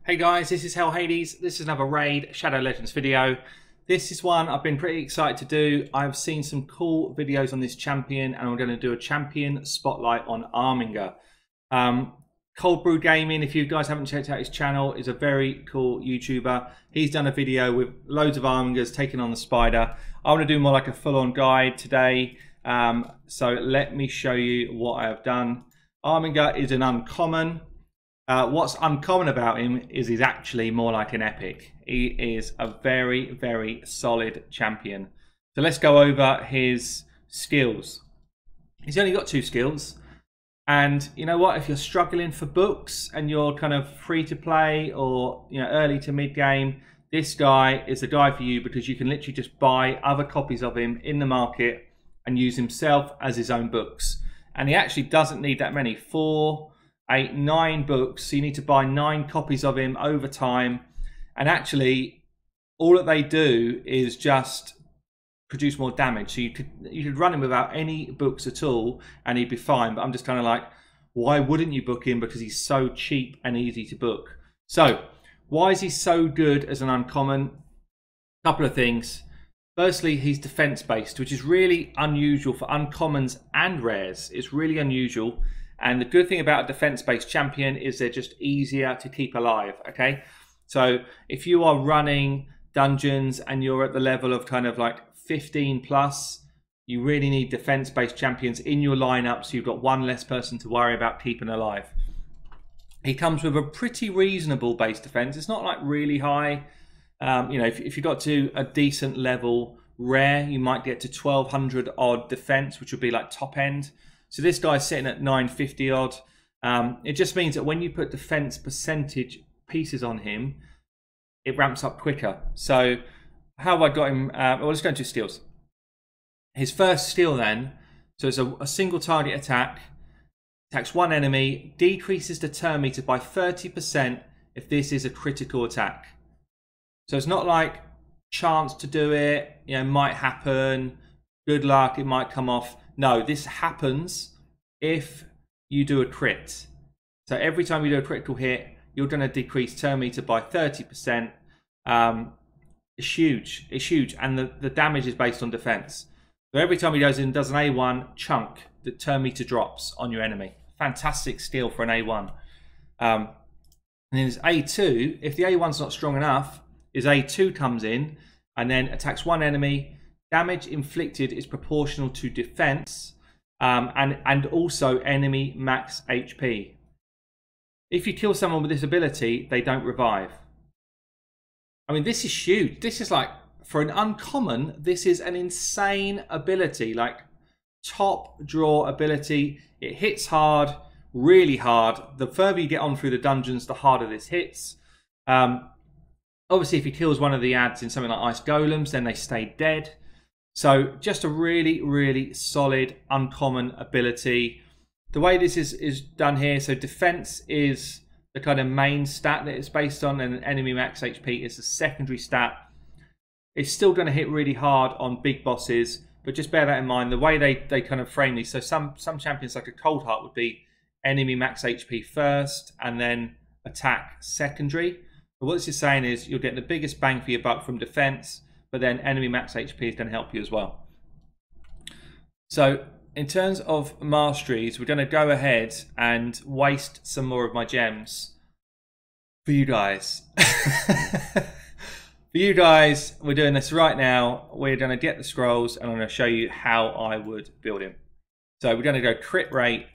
Hey guys, this is Hell Hades. This is another Raid Shadow Legends video. This is one I've been pretty excited to do. I've seen some cool videos on this champion and I'm going to do a champion spotlight on ARMIGER. Cold Brew Gaming, if you guys haven't checked out his channel, is a very cool YouTuber. He's done a video with loads of ARMIGERs taking on the spider. I want to do more like a full-on guide today. So let me show you what I have done. ARMIGER is an uncommon. What's uncommon about him is he's actually more like an epic. He is a very, very solid champion. So let's go over his skills. He's only got 2 skills. And you know what? If you're struggling for books and you're kind of free to play or early to mid game, this guy is the guy for you because you can literally just buy other copies of him in the market and use himself as his own books. And he actually doesn't need that many. 4, 8, 9 books. So you need to buy 9 copies of him over time. And actually, all that they do is just produce more damage. So you could run him without any books at all and he'd be fine. But I'm just kind of like, why wouldn't you book him? Because he's so cheap and easy to book. So why is he so good as an uncommon? Couple of things. Firstly, he's defense based, which is really unusual for uncommons and rares. It's really unusual. And the good thing about a defense-based champion is they're just easier to keep alive, okay? So if you are running dungeons and you're at the level of kind of like 15 plus, you really need defense-based champions in your lineup so you've got one less person to worry about keeping alive. He comes with a pretty reasonable base defense. It's not like really high. If you got to a decent level rare, you might get to 1200 odd defense, which would be like top end. So this guy's sitting at 950 odd. It just means that when you put defense percentage pieces on him, it ramps up quicker. So how have I got him? Well, let's go into steals. His first steal then, so it's a single target attack, attacks one enemy, decreases the turn meter by 30% if this is a critical attack. So it's not like chance to do it, might happen, good luck, it might come off. No, this happens if you do a crit. So every time you do a critical hit, you're going to decrease turn meter by 30%. It's huge. It's huge. And the damage is based on defense. So every time he goes in and does an A1 chunk, the turn meter drops on your enemy. Fantastic steal for an A1. And then his A2, if the A1's not strong enough, his A2 comes in and then attacks one enemy. Damage inflicted is proportional to defense and also enemy max HP. If you kill someone with this ability, they don't revive. I mean, this is huge. This is like, for an uncommon, this is an insane ability, like top draw ability. It hits hard, really hard. The further you get on through the dungeons, the harder this hits. Obviously, if he kills one of the ads in something like Ice Golems, then they stay dead. So just a really, really solid, uncommon ability. The way this is done here, so defense is the kind of main stat that it's based on, and enemy max HP is the secondary stat. It's still going to hit really hard on big bosses, but just bear that in mind. The way they kind of frame these, so some champions like a Coldheart would be enemy max HP first, and then attack secondary. But what this is saying is you'll get the biggest bang for your buck from defense, but then enemy max HP is going to help you as well. So in terms of masteries, we're going to go ahead and waste some more of my gems for you guys. For you guys, we're doing this right now. We're going to get the scrolls and I'm going to show you how I would build him. So we're going to go crit rate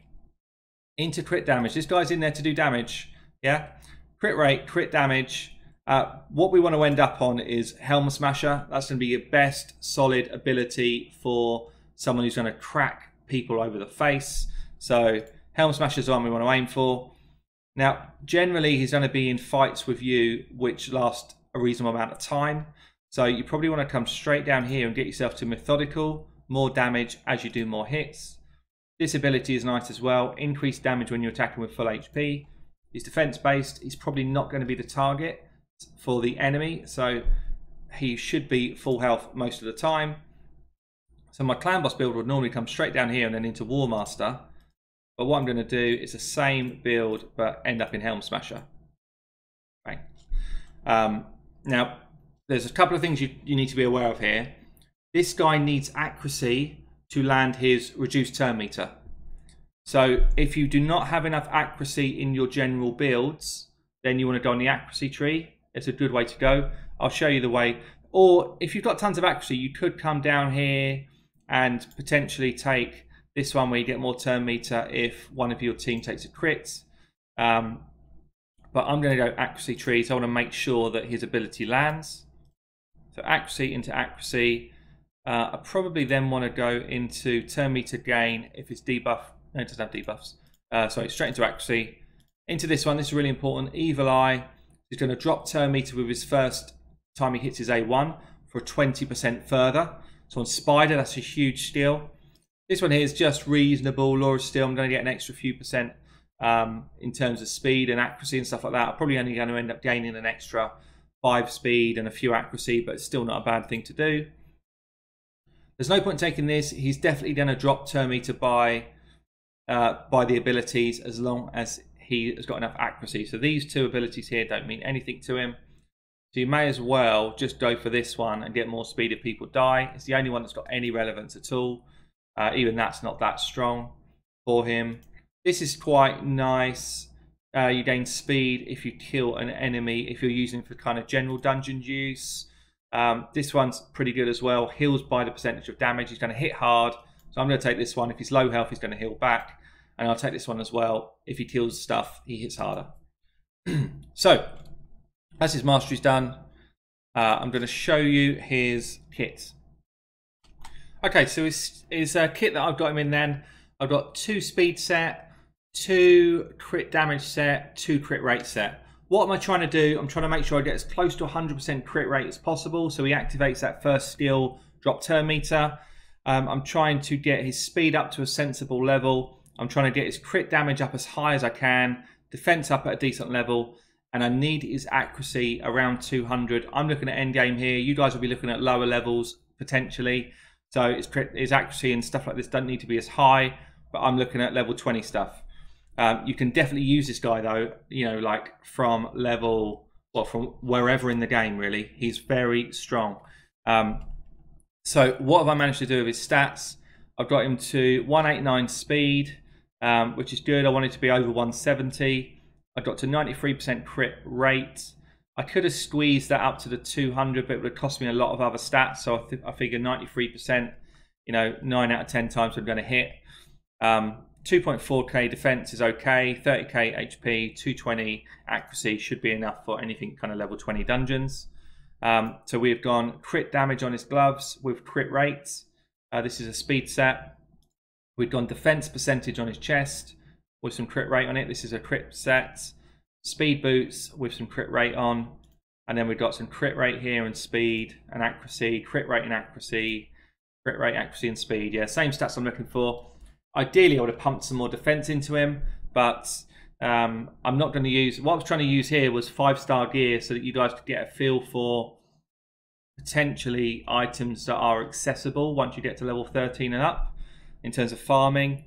into crit damage. This guy's in there to do damage. Yeah. Crit rate, crit damage. What we want to end up on is Helm Smasher. That's going to be your best solid ability for someone who's going to crack people over the face. So Helm Smasher is the one we want to aim for. Now, generally, he's going to be in fights with you which last a reasonable amount of time. So you probably want to come straight down here and get yourself to methodical, more damage as you do more hits. This ability is nice as well. Increased damage when you're attacking with full HP. He's defense based. He's probably not going to be the target for the enemy, so he should be full health most of the time. So my clan boss build would normally come straight down here and then into War Master, but what I'm going to do is the same build but end up in Helm Smasher. Bang. Now, there's a couple of things you need to be aware of here. This guy needs accuracy to land his reduced turn meter. So if you do not have enough accuracy in your general builds, then you want to go on the accuracy tree. It's a good way to go. I'll show you the way. Or if you've got tons of accuracy, you could come down here and potentially take this one where you get more turn meter if one of your team takes a crit. But I'm going to go accuracy tree, so I want to make sure that his ability lands. So accuracy into accuracy. I probably then want to go into turn meter gain if his debuff. No, it doesn't have debuffs. Sorry, straight into accuracy. Into this one, this is really important. Evil Eye is going to drop turn meter with his first time he hits his A1 for 20% further. So on Spider, that's a huge steal. This one here is just reasonable. Law of Steel, I'm going to get an extra few percent in terms of speed and accuracy and stuff like that. I'm probably only going to end up gaining an extra 5 speed and a few accuracy, but it's still not a bad thing to do. There's no point taking this. He's definitely going to drop turn meter by the abilities as long as he has got enough accuracy. So these two abilities here don't mean anything to him. So you may as well just go for this one and get more speed if people die. It's the only one that's got any relevance at all. Even that's not that strong for him. This is quite nice. You gain speed if you kill an enemy, if you're using for kind of general dungeon use. This one's pretty good as well. Heals by the percentage of damage. He's going to hit hard. So I'm going to take this one. If he's low health, he's going to heal back. And I'll take this one as well. If he kills stuff, he hits harder. So, as his mastery's done, I'm going to show you his kit. Okay, so his kit that I've got him in then, I've got 2 speed set, 2 crit damage set, 2 crit rate set. What am I trying to do? I'm trying to make sure I get as close to 100% crit rate as possible. So he activates that first skill, drop turn meter. I'm trying to get his speed up to a sensible level. I'm trying to get his crit damage up as high as I can, defense up at a decent level, and I need his accuracy around 200. I'm looking at end game here. You guys will be looking at lower levels potentially. So his accuracy and stuff like this don't need to be as high, but I'm looking at level 20 stuff. You can definitely use this guy though, you know, like from level, well, from wherever in the game really. He's very strong. So what have I managed to do with his stats? I've got him to 189 speed, which is good. I wanted to be over 170. I got to 93% crit rate. I could have squeezed that up to the 200, but it would have cost me a lot of other stats. So I figure 93%, you know, 9 out of 10 times I'm going to hit. 2.4k defense is okay. 30k HP, 220 accuracy should be enough for anything kind of level 20 dungeons. So we've gone crit damage on his gloves with crit rates. This is a speed set. We've gone defense percentage on his chest with some crit rate on it. This is a crit set. Speed boots with some crit rate on. And then we've got some crit rate here and speed and accuracy, crit rate and accuracy, crit rate, accuracy and speed. Yeah, same stats I'm looking for. Ideally, I would have pumped some more defense into him, but I'm not going to use... What I was trying to use here was 5-star gear so that you guys could get a feel for potentially items that are accessible once you get to level 13 and up in terms of farming.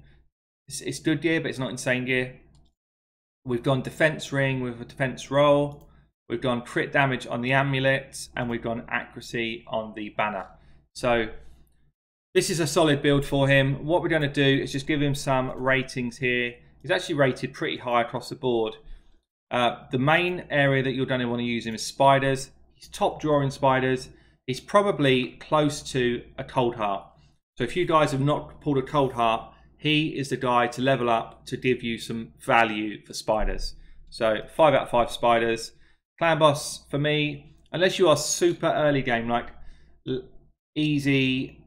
It's good gear, but it's not insane gear. We've gone defense ring with a defense roll. We've gone crit damage on the amulet, and we've gone accuracy on the banner. So this is a solid build for him. What we're going to do is just give him some ratings here. He's actually rated pretty high across the board. The main area that you're going to want to use him is spiders. He's top drawer in spiders. He's probably close to a cold heart. So if you guys have not pulled a cold heart, he is the guy to level up to give you some value for spiders. So 5 out of 5 spiders. Clan boss for me, unless you are super early game, like easy,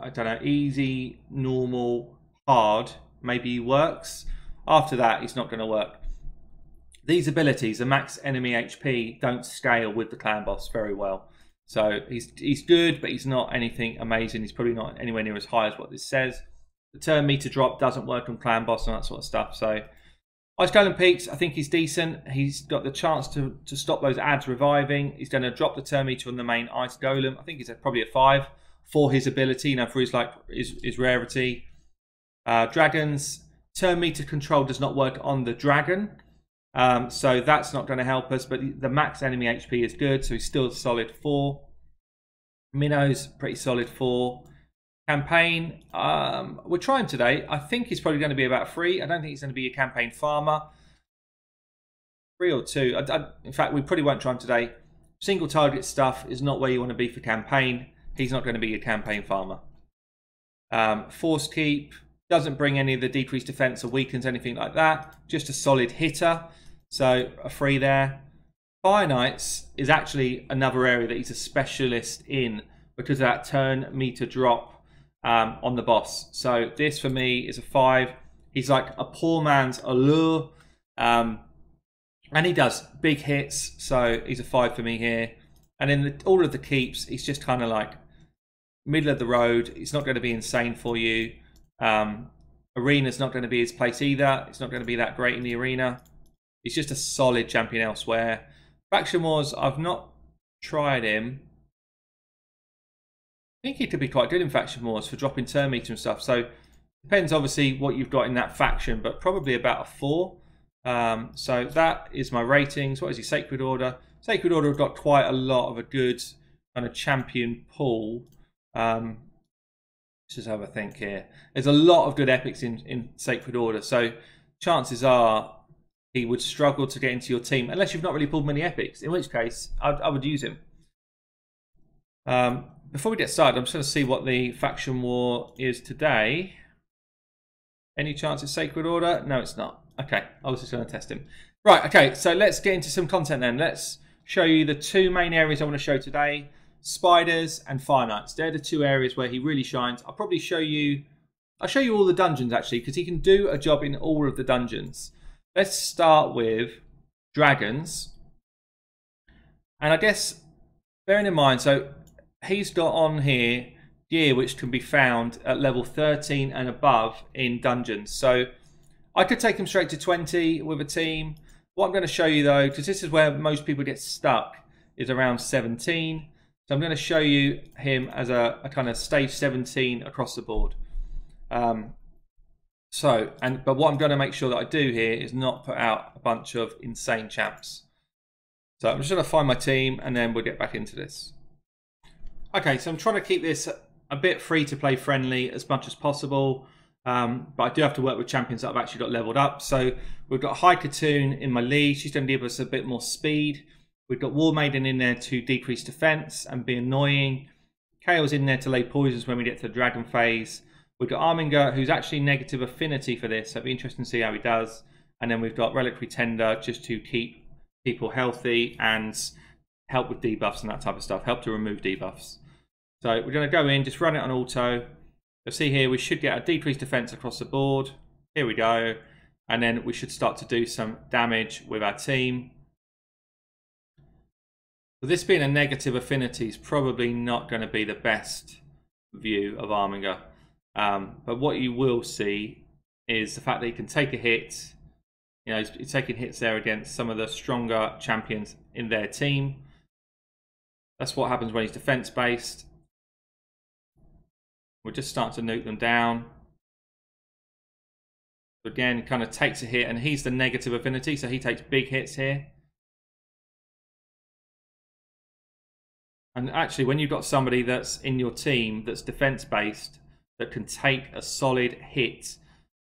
I don't know, easy, normal, hard, maybe works. After that, it's not going to work. These abilities, the max enemy HP, don't scale with the clan boss very well. So he's good, but he's not anything amazing. He's probably not anywhere near as high as what this says. The turn meter drop doesn't work on clan boss and that sort of stuff. So Ice Golem Peaks, I think he's decent. He's got the chance to stop those ads reviving. He's going to drop the turn meter on the main Ice Golem. I think he's probably a 5 for his ability, you know, for his rarity. Dragons, turn meter control does not work on the dragon. So that's not going to help us, but the max enemy HP is good, so he's still a solid 4. Minnow's pretty solid 4. Campaign, we're trying today. I think he's probably going to be about 3. I don't think he's going to be a campaign farmer. 3 or 2. In fact, we probably won't try him today. Single target stuff is not where you want to be for campaign. He's not going to be a campaign farmer. Force keep doesn't bring any of the decreased defense or weakens anything like that. Just a solid hitter. So a 3 there. Fire Knights is actually another area that he's a specialist in because of that turn meter drop on the boss. So this for me is a 5. He's like a poor man's Allure. And he does big hits. So he's a 5 for me here. And in all of the keeps, he's just kind of like middle of the road. It's not going to be insane for you. Arena's not going to be his place either. It's not going to be that great in the arena. He's just a solid champion elsewhere. Faction Wars, I've not tried him. I think he could be quite good in Faction Wars for dropping turn meter and stuff. So depends obviously what you've got in that faction, but probably about a 4. So that is my ratings. What is he? Sacred Order. Sacred Order have got quite a lot of a good kind of champion pool. Let's just have a think here. There's a lot of good epics in Sacred Order, so chances are he would struggle to get into your team unless you've not really pulled many epics, in which case I would use him. Before we get started, I'm just going to see what the faction war is today. Any chance it's Sacred Order? No, it's not. Okay, I was just going to test him. Right, okay, so let's get into some content then. Let's show you the 2 main areas I want to show today. Spiders and Fire Knights. They're the 2 areas where he really shines. I'll show you all the dungeons actually, because he can do a job in all of the dungeons. Let's start with dragons. And I guess, bearing in mind, so he's got on here gear which can be found at level 13 and above in dungeons. So I could take him straight to 20 with a team. What I'm going to show you though, because this is where most people get stuck, is around 17. So I'm going to show you him as a kind of stage 17 across the board. But what I'm going to make sure that I do here is not put out a bunch of insane champs. So I'm just going to find my team and then we'll get back into this. Okay, so I'm trying to keep this a bit free to play friendly as much as possible. But I do have to work with champions that I've actually got leveled up. So we've got High Katoon in my lead. She's going to give us a bit more speed. We've got War Maiden in there to decrease defense and be annoying. Kale's in there to lay poisons when we get to the dragon phase. We've got Armiger, who's actually negative affinity for this, so it'll be interesting to see how he does. And then we've got Reliquary Tender just to keep people healthy and help with debuffs and that type of stuff, help to remove debuffs. So we're going to go in, just run it on auto. You'll see here we should get a decreased defense across the board. Here we go. And then we should start to do some damage with our team. So this being a negative affinity is probably not going to be the best view of Armiger. But what you will see is the fact that he can take a hit. You know, he's taking hits there against some of the stronger champions in their team. That's what happens when he's defense based. We'll just start to nuke them down. Again, kind of takes a hit, and he's the negative affinity, so he takes big hits here. And actually, when you've got somebody that's in your team that's defense based, that can take a solid hit,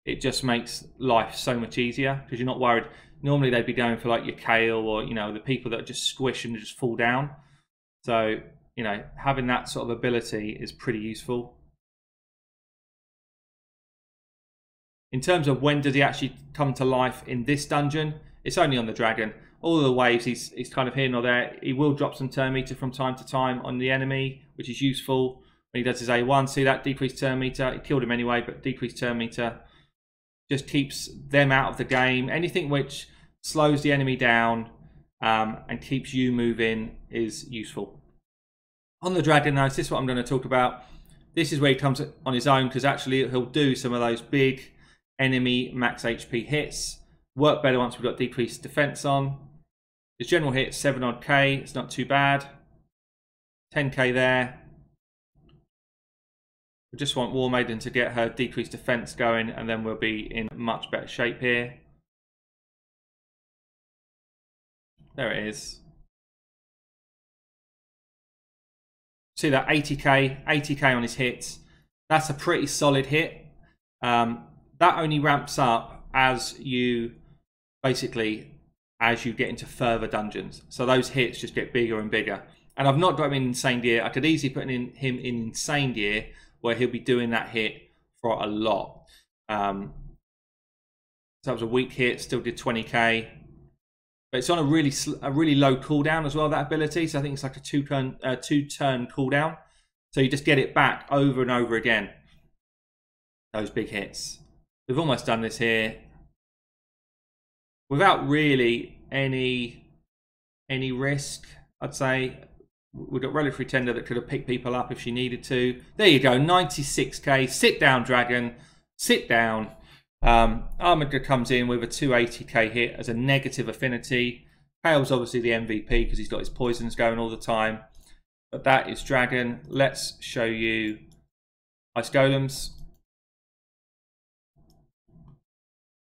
it just makes life so much easier because you're not worried. Normally they'd be going for like your Kale or, you know, the people that just squish and just fall down. So, you know, having that sort of ability is pretty useful. In terms of when does he actually come to life in this dungeon, it's only on the dragon. All of the waves, he's kind of here nor there. He will drop some turn meter from time to time on the enemy, which is useful. When he does his A1, see that decreased turn meter? He killed him anyway, but decreased turn meter just keeps them out of the game. Anything which slows the enemy down and keeps you moving is useful. On the dragon, now, this is what I'm going to talk about. This is where he comes on his own because actually he'll do some of those big enemy max HP hits. Work better once we've got decreased defense on. His general hit 7 odd K, it's not too bad. 10k there. We just want War Maiden to get her decreased defense going and then we'll be in much better shape here. There it is. See that 80k on his hits. That's a pretty solid hit. That only ramps up as you as you get into further dungeons. So those hits just get bigger and bigger. And I've not got him in Insane Gear. I could easily put him in Insane Gear where he'll be doing that hit for a lot. So that was a weak hit, still did 20k. But it's on a really low cooldown as well, that ability. So I think it's like a two-turn cooldown. So you just get it back over and over again. Those big hits. We've almost done this here without really any risk, I'd say. We've got Relic Pretender that could have picked people up if she needed to. There you go, 96k. Sit down, Dragon. Sit down. ARMIGER comes in with a 280k hit as a negative affinity. Kale's obviously the MVP because he's got his poisons going all the time. But that is Dragon. Let's show you Ice Golems.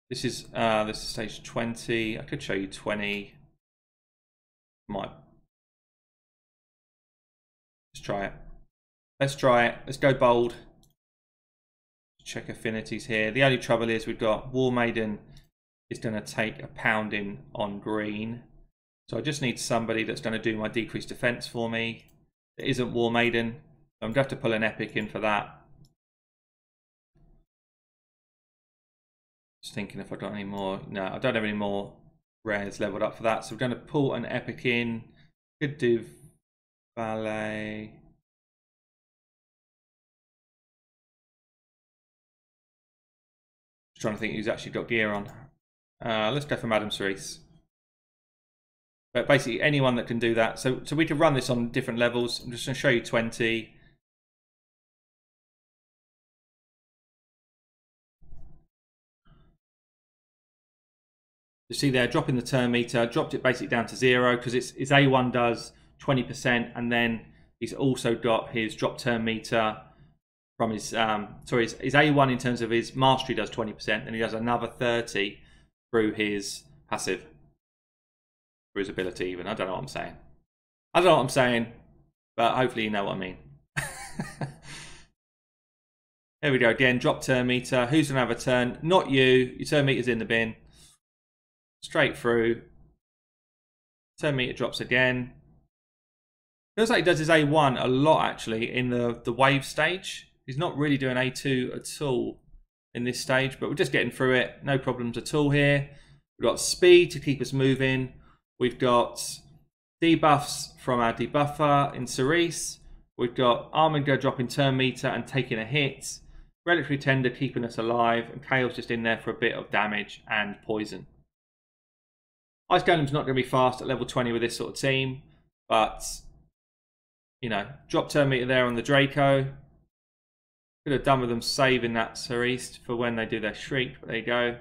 This is stage 20. I could show you 20. Let's try it. Let's try it. Let's go bold. Check affinities here. The only trouble is we've got War Maiden is going to take a pounding on green. So I just need somebody that's going to do my decreased defense for me. It isn't War Maiden. I'm going to have to pull an epic in for that. Just thinking if I've got any more. No, I don't have any more rares leveled up for that. So we're going to pull an epic in. Could do Valet. Just trying to think who's actually got gear on. Let's go for Madame Cerise. But basically anyone that can do that. So we can run this on different levels. I'm just going to show you 20. You see there, dropping the turn meter, dropped it basically down to 0 because his A1 does 20%, and then he's also got his drop turn meter from his his A1 in terms of his mastery does 20%, and he does another 30 through his passive, through his ability even. I don't know what I'm saying. I don't know what I'm saying, but hopefully you know what I mean. Here we go again, drop turn meter. Who's going to have a turn? Not you. Your turn meter's in the bin. Straight through. Turn meter drops again. Feels like he does his A1 a lot actually in the wave stage. He's not really doing A2 at all in this stage, but we're just getting through it. No problems at all here. We've got speed to keep us moving. We've got debuffs from our debuffer in Cerise. We've got ARMIGER dropping turn meter and taking a hit. Relic Pretender keeping us alive, and Kale's just in there for a bit of damage and poison. Ice Golem's not going to be fast at level 20 with this sort of team, but, you know, drop turn meter there on the Draco. Could have done with them saving that Cerise for when they do their Shriek, but there you go.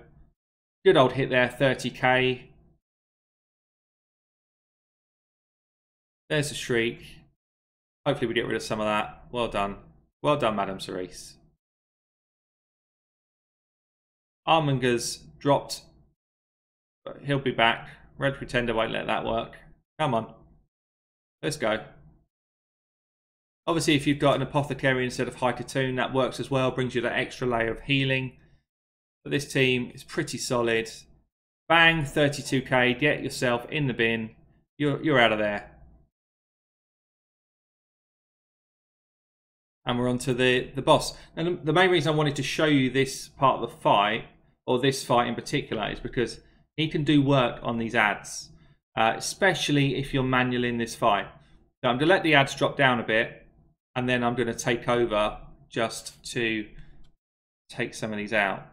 Good old hit there, 30k. There's a Shriek. Hopefully we get rid of some of that. Well done. Well done, Madame Cerise. ARMIGER's dropped. But he'll be back. Red Pretender won't let that work. Come on. Let's go. Obviously, if you've got an Apothecary instead of High Cocoon, that works as well. Brings you that extra layer of healing. But this team is pretty solid. Bang, 32k. Get yourself in the bin. You're out of there. And we're on to the boss. And the main reason I wanted to show you this part of the fight, or this fight in particular, is because he can do work on these ads, especially if you're manual in this fight. So I'm going to let the ads drop down a bit, and then I'm going to take over just to take some of these out.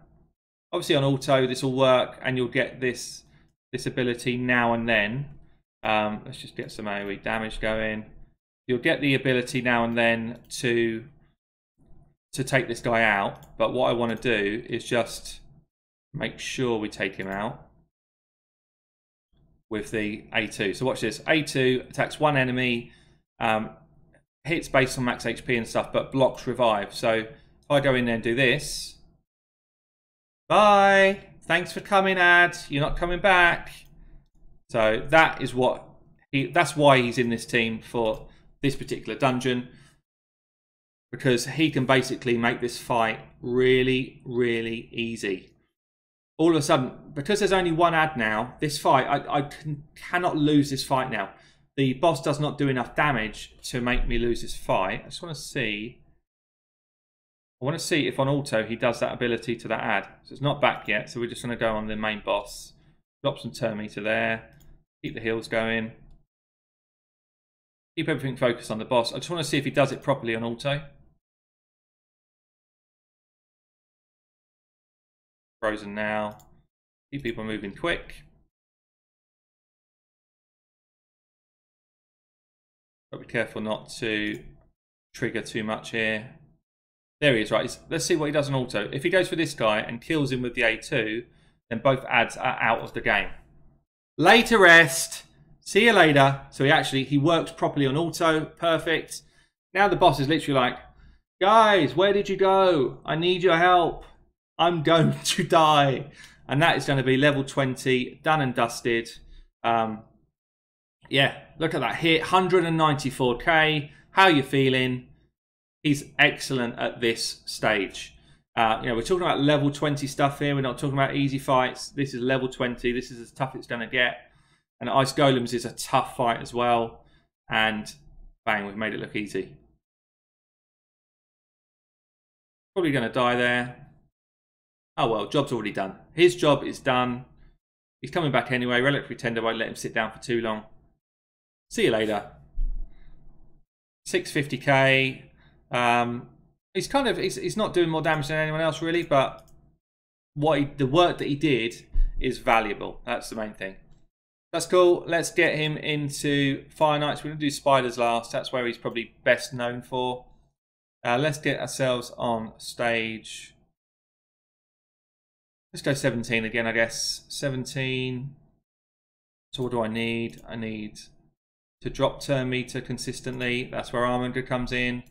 Obviously on auto this will work, and you'll get this ability now and then. Let's just get some AoE damage going. You'll get the ability now and then to take this guy out, but what I want to do is just make sure we take him out with the A2. So watch this. A2 attacks one enemy, hits based on max HP and stuff, but blocks revive. So if I go in there and do this, bye, thanks for coming, ad, you're not coming back. So that is what that's why he's in this team for this particular dungeon, because he can basically make this fight really, really easy. All of a sudden, because there's only one ad now, this fight, I cannot lose this fight now. The boss does not do enough damage to make me lose this fight. I just want to see. I want to see if on auto he does that ability to that ad. So it's not back yet, so we're just going to go on the main boss. Drop some turn meter there. Keep the heals going. Keep everything focused on the boss. I just want to see if he does it properly on auto. Frozen now. Keep people moving quick. But be careful not to trigger too much here. There he is, right? Let's see what he does on auto. If he goes for this guy and kills him with the A2, then both ads are out of the game. Later rest. See you later. So he works properly on auto. Perfect. Now the boss is literally like, guys, where did you go? I need your help. I'm going to die. And that is going to be level 20, done and dusted. Yeah, look at that hit, 194k. How you feeling? He's excellent at this stage. We're talking about level 20 stuff here. We're not talking about easy fights. This is level 20. This is as tough as it's going to get. And Ice Golems is a tough fight as well. And bang, we've made it look easy. Probably going to die there. Oh well, job's already done. His job is done. He's coming back anyway. Relic Pretender won't let him sit down for too long. See you later. 650k. He's not doing more damage than anyone else really, but the work that he did is valuable. That's the main thing. That's cool. Let's get him into Fire Knights. We're going to do Spiders last. That's where he's probably best known for. Let's get ourselves on stage. Let's go 17 again, I guess. 17. So what do I need? I need to drop turn meter consistently. That's where ARMIGER comes in.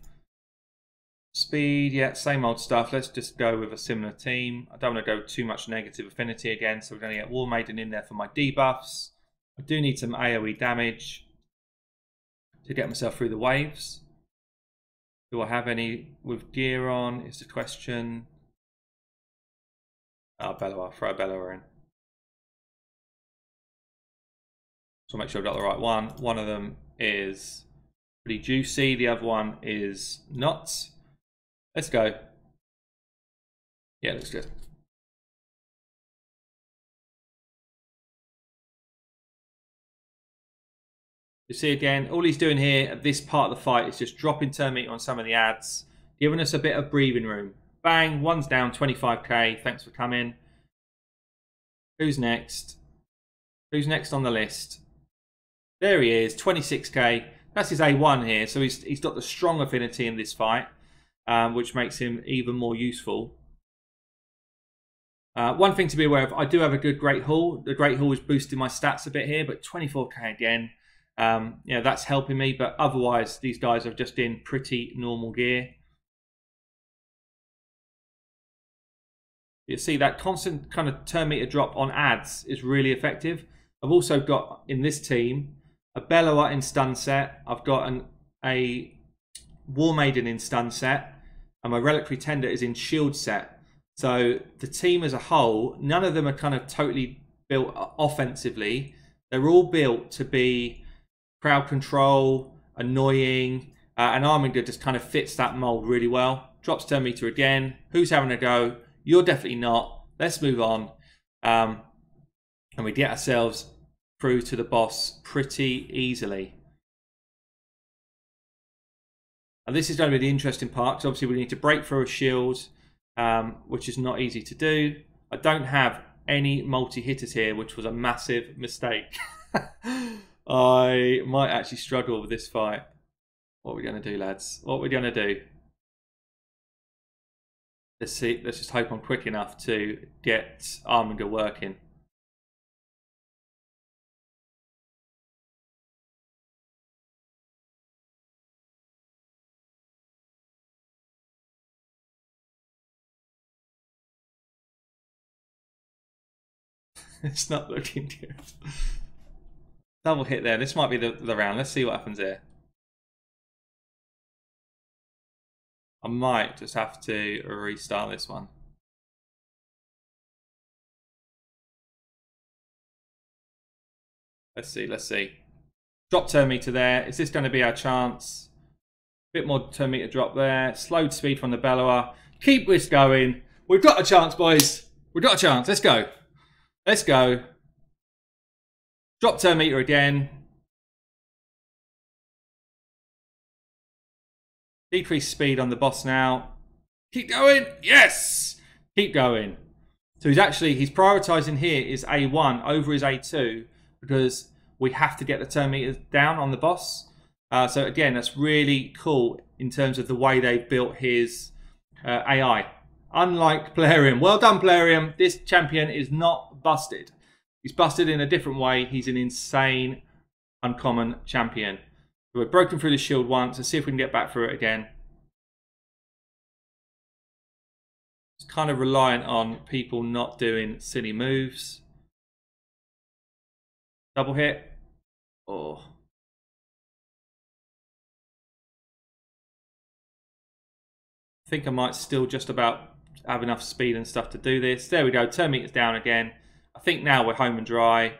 Speed, yeah, same old stuff. Let's just go with a similar team. I don't want to go too much negative affinity again, so we're going to get War Maiden in there for my debuffs. I do need some AoE damage to get myself through the waves. Do I have any with gear on is the question. Oh, Bellower. Throw a Bellower in. So make sure I've got the right one. One of them is pretty juicy. The other one is not. Let's go. Yeah, looks good. You see again, all he's doing here at this part of the fight is just dropping turn meter on some of the ads, giving us a bit of breathing room. Bang, one's down, 25k. Thanks for coming. Who's next? Who's next on the list? There he is, 26k. That's his A1 here, so he's got the strong affinity in this fight, which makes him even more useful. One thing to be aware of, I do have a good Great Hall. The Great Hall is boosting my stats a bit here, but 24k again. That's helping me, but otherwise these guys are just in pretty normal gear. You see that constant kind of turn meter drop on ads is really effective. I've also got in this team a Bellower in stun set. I've got a War Maiden in stun set, and my Relic Pretender is in shield set. So the team as a whole, none of them are kind of totally built offensively. They're all built to be crowd control, annoying, and ARMIGER just kind of fits that mold really well. Drops turn meter again. Who's having a go? You're definitely not. Let's move on. And we get ourselves through to the boss pretty easily. And this is going to be the interesting part, because obviously we need to break through a shield, which is not easy to do. I don't have any multi-hitters here, which was a massive mistake. I might actually struggle with this fight. What are we going to do, lads? What are we going to do? Let's see. Let's just hope I'm quick enough to get ARMIGER working. It's not looking good. Double hit there. This might be the round. Let's see what happens here. I might just have to restart this one. Let's see, let's see. Drop turn meter there. Is this going to be our chance? Bit more turn meter drop there. Slowed speed from the bellower. Keep this going. We've got a chance, boys. We've got a chance. Let's go. Let's go. Drop turn meter again. Decrease speed on the boss now. Keep going. Yes. Keep going. So he's prioritizing here is A1 over his A2 because we have to get the turn meters down on the boss. So again, that's really cool in terms of the way they've built his AI. Unlike Plarium. Well done, Plarium. This champion is not busted. He's busted in a different way. He's an insane, uncommon champion. So we've broken through the shield once. Let's see if we can get back through it again. It's kind of reliant on people not doing silly moves. Double hit. Oh. I think I might still just about have enough speed and stuff to do this. There we go. Turn meters down again. I think now we're home and dry.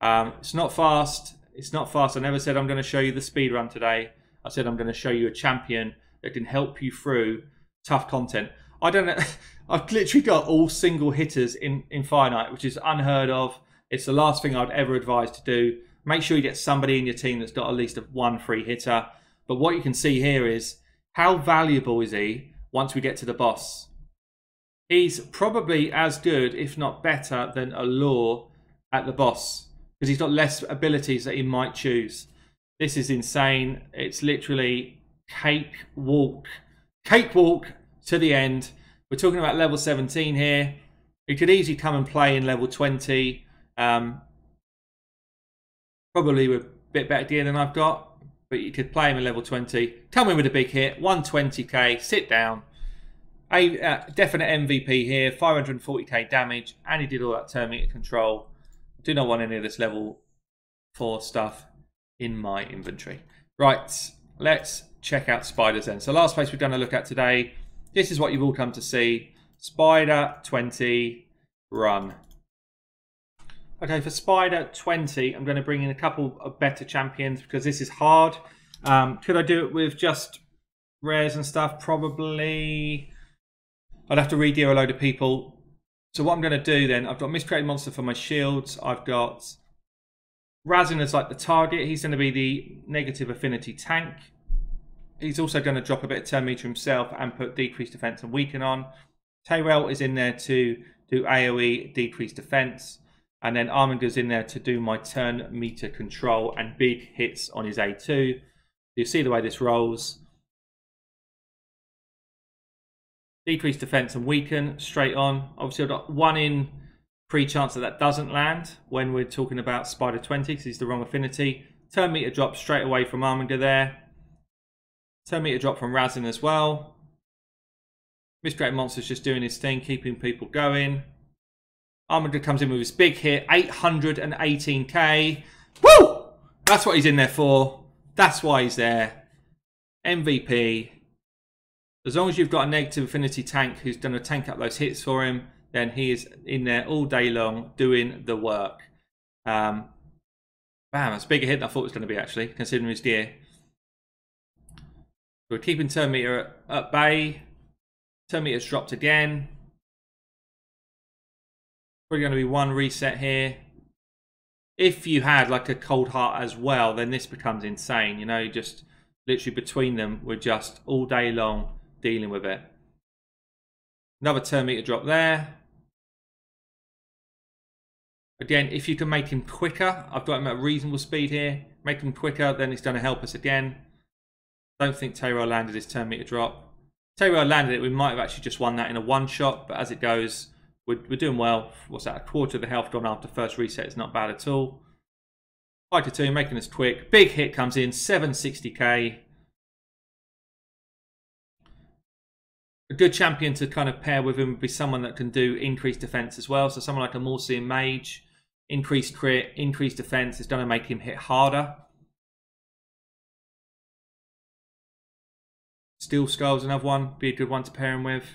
It's not fast. It's not fast. I never said I'm going to show you the speed run today. I said I'm going to show you a champion that can help you through tough content. I don't know. I've literally got all single hitters in Fireknight, which is unheard of. It's the last thing I'd ever advise to do. Make sure you get somebody in your team that's got at least one free hitter. But what you can see here is how valuable is he once we get to the boss. He's probably as good, if not better, than Allure at the boss because he's got less abilities that he might choose. This is insane. It's literally cakewalk to the end. We're talking about level 17 here. He could easily come and play in level 20. Probably with a bit better gear than I've got, but you could play him in level 20. Come in with a big hit, 120k, sit down. A definite MVP here, 540k damage, and he did all that turn meter control. Do not want any of this level 4 stuff in my inventory. Right, let's check out spiders then. So last place we're going to look at today, this is what you've all come to see. Spider 20, run. Okay, for Spider 20, I'm going to bring in a couple of better champions because this is hard. Could I do it with just rares and stuff? Probably. I'd have to re-gear a load of people. So what I'm going to do then, I've got Miscreated Monster for my shields. I've got Razin as like the target. He's going to be the negative affinity tank. He's also going to drop a bit of turn meter himself and put decreased defense and weaken on. Tyrell is in there to do AoE, decreased defense. And then ARMIGER's in there to do my turn meter control and big hits on his A2. You see the way this rolls. Decrease defense and weaken straight on. Obviously, I've got 1 in 3 chance that doesn't land when we're talking about Spider 20 because he's the wrong affinity. Turn meter drop straight away from ARMIGER there. Turn meter drop from Razin as well. Miscreated Monster's just doing his thing, keeping people going. ARMIGER comes in with his big hit, 818k. Woo! That's what he's in there for. That's why he's there. MVP. As long as you've got a negative affinity tank who's going to tank up those hits for him, then he is in there all day long doing the work. Bam, that's a bigger hit than I thought it was going to be actually, considering his gear. We're keeping turn meter at bay. Turn meter's dropped again. Probably going to be 1 reset here. If you had like a cold heart as well, then this becomes insane. You know, just literally between them, we're just all day long dealing with it. Another turn meter drop there. Again, if you can make him quicker, I've got him at reasonable speed here. Make him quicker, then it's going to help us again. Don't think Tyrell landed his turn meter drop. Tyrell landed it, we might have actually just won that in a one shot, but as it goes, we're doing well. What's that? A quarter of the health gone after first reset is not bad at all. 5-2, making us quick. Big hit comes in, 760k. A good champion to kind of pair with him would be someone that can do increased defense as well. So someone like a Morsian Mage Increased crit, increased defense is going to make him hit harder. Steel Skull's another one, be a good one to pair him with.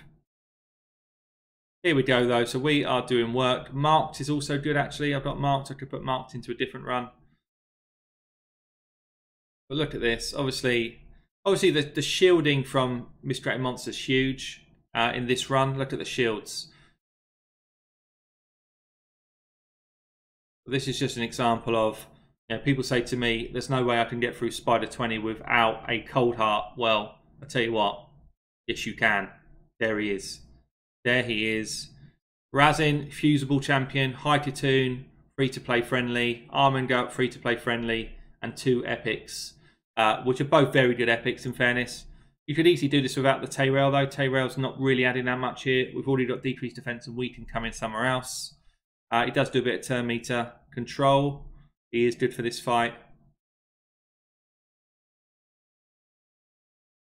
Here we go though, so we are doing work. Marked is also good actually. I've got Marked, I could put Marked into a different run. But look at this, obviously the shielding from Miscreated Monster is huge in this run. Look at the shields. This is just an example of, you know, people say to me, there's no way I can get through Spider 20 without a Cold Heart. Well, I tell you what, yes you can. There he is. There he is. Razin, fusible champion, high Cocoon, free to play friendly, ARMIGER, free to play friendly, and 2 epics, which are both very good epics in fairness. You could easily do this without the Tyrell though. Tyrell's not really adding that much here. We've already got decreased defense and weaken coming somewhere else. He does do a bit of turn meter control. He is good for this fight.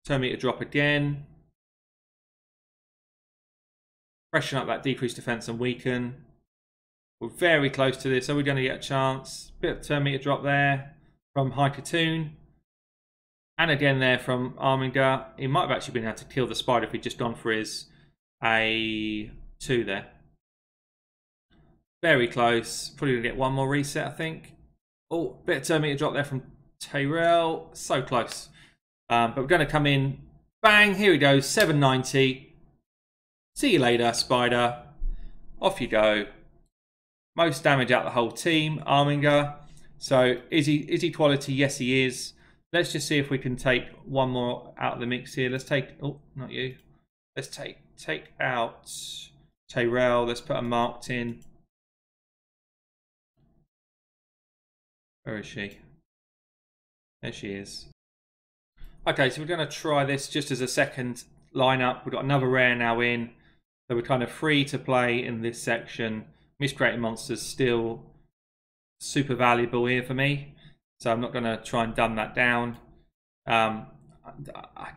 Turn meter drop again. Freshen up that decreased defense and weaken. We're very close to this. Are we going to get a chance? Bit of turn meter drop there from High Cocoon. And again there from ARMIGER. He might have actually been able to kill the spider if he'd just gone for his A2 there. Very close. Probably going to get one more reset, I think. Oh, bit of turn meter drop there from Tyrell. So close. But we're going to come in. Bang, here we go. 790. See you later, Spider. Off you go. Most damage out the whole team, ARMIGER. So is he quality? Yes, he is. Let's just see if we can take one more out of the mix here. Let's take, oh, not you. Let's take out Tyrell. Let's put a Marked in. Where is she? There she is. Okay, so we're going to try this just as a second lineup. We've got another rare now in. So we're kind of free to play in this section. Miscreated Monster's still super valuable here for me. So I'm not going to try and dumb that down. I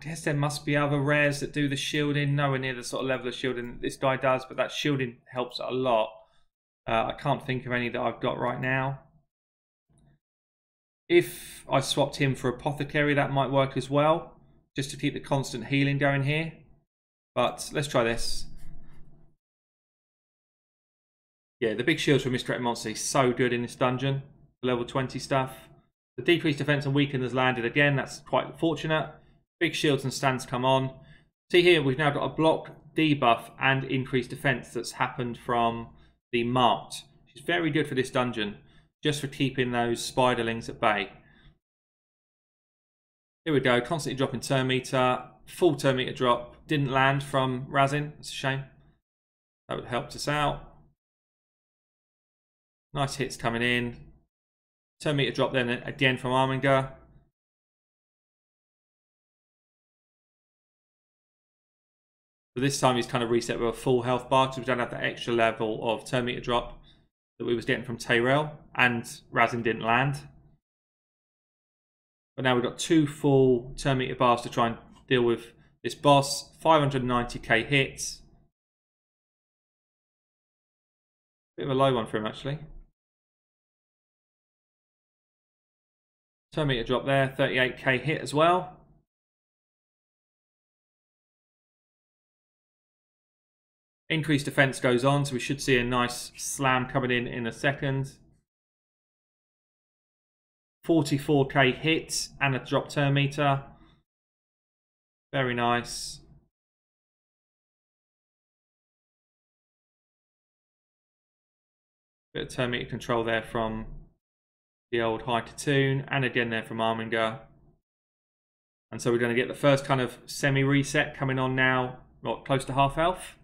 guess there must be other rares that do the shielding. Nowhere near the sort of level of shielding that this guy does. But that shielding helps a lot. I can't think of any that I've got right now. If I swapped him for Apothecary, that might work as well. Just to keep the constant healing going here. But let's try this. Yeah, the big shields from Miscreated Monster is so good in this dungeon. Level 20 stuff. The decreased defense and weaken has landed again. That's quite fortunate. Big shields and stands come on. See here, we've now got a block, debuff, and increased defense that's happened from the Marked. Which is very good for this dungeon. Just for keeping those spiderlings at bay. Here we go, constantly dropping turn meter. Full turn meter drop. Didn't land from Razin. That's a shame. That would help us out. Nice hits coming in. Turn meter drop then again from ARMIGER. But this time he's kind of reset with a full health bar because we don't have that extra level of turn meter drop that we was getting from Tyrell, and Razin didn't land. But now we've got 2 full turn meter bars to try and deal with this boss. 590k hits. Bit of a low one for him actually. Turn meter drop there, 38k hit as well. Increased defense goes on, so we should see a nice slam coming in a second. 44k hit and a drop turn meter. Very nice. Bit of turn meter control there from the old High Cocoon, and again there from ARMIGER. And so we're going to get the first kind of semi-reset coming on now, what, close to half health.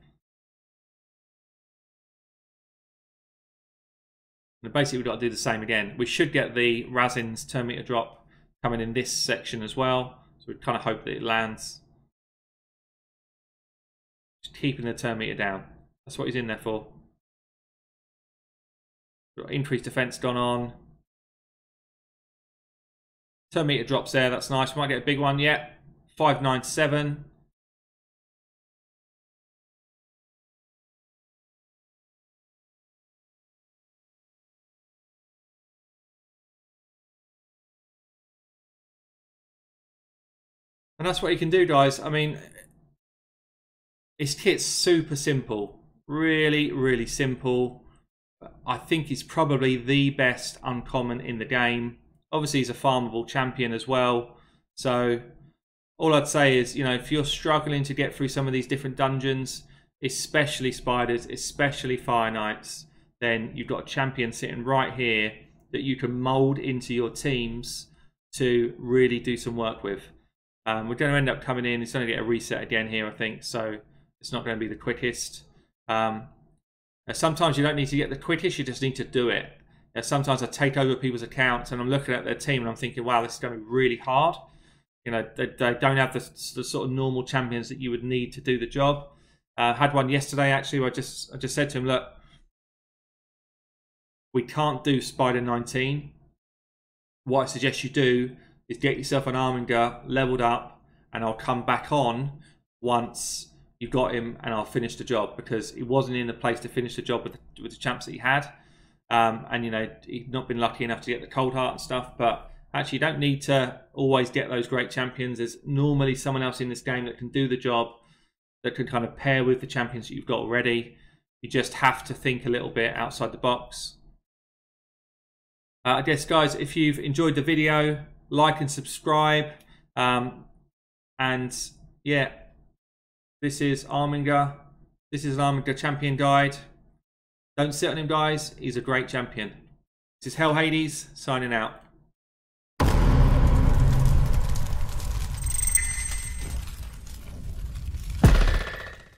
And basically we've got to do the same again. We should get the Razin's turn meter drop coming in this section as well. So we kind of hope that it lands. Just keeping the turn meter down. That's what he's in there for. Got increased defense gone on. Turn meter drops there, that's nice. We might get a big one yet. 597. And that's what you can do, guys. I mean, his kit's super simple. Really, really simple. I think he's probably the best uncommon in the game. Obviously, he's a farmable champion as well. So all I'd say is, you know, if you're struggling to get through some of these different dungeons, especially spiders, especially fire knights, then you've got a champion sitting right here that you can mold into your teams to really do some work with. We're going to end up coming in. It's going to get a reset again here, I think. So it's not going to be the quickest. Sometimes you don't need to get the quickest. You just need to do it. Sometimes I take over people's accounts and I'm looking at their team and I'm thinking, wow, this is going to be really hard. You know, they don't have the sort of normal champions that you would need to do the job. I had one yesterday, actually, where I just said to him, look, we can't do Spider 19. What I suggest you do is get yourself an ARMIGER leveled up, and I'll come back on once you've got him, and I'll finish the job, because he wasn't in the place to finish the job with the champs that he had. And, you know, he'd not been lucky enough to get the cold heart and stuff, but actually you don't need to always get those great champions. There's normally someone else in this game that can do the job, that can kind of pair with the champions that you've got already. You just have to think a little bit outside the box. I guess, guys, if you've enjoyed the video, like and subscribe. And yeah, this is ARMIGER. This is an ARMIGER champion guide. Don't sit on him, guys. He's a great champion. This is Hell Hades signing out.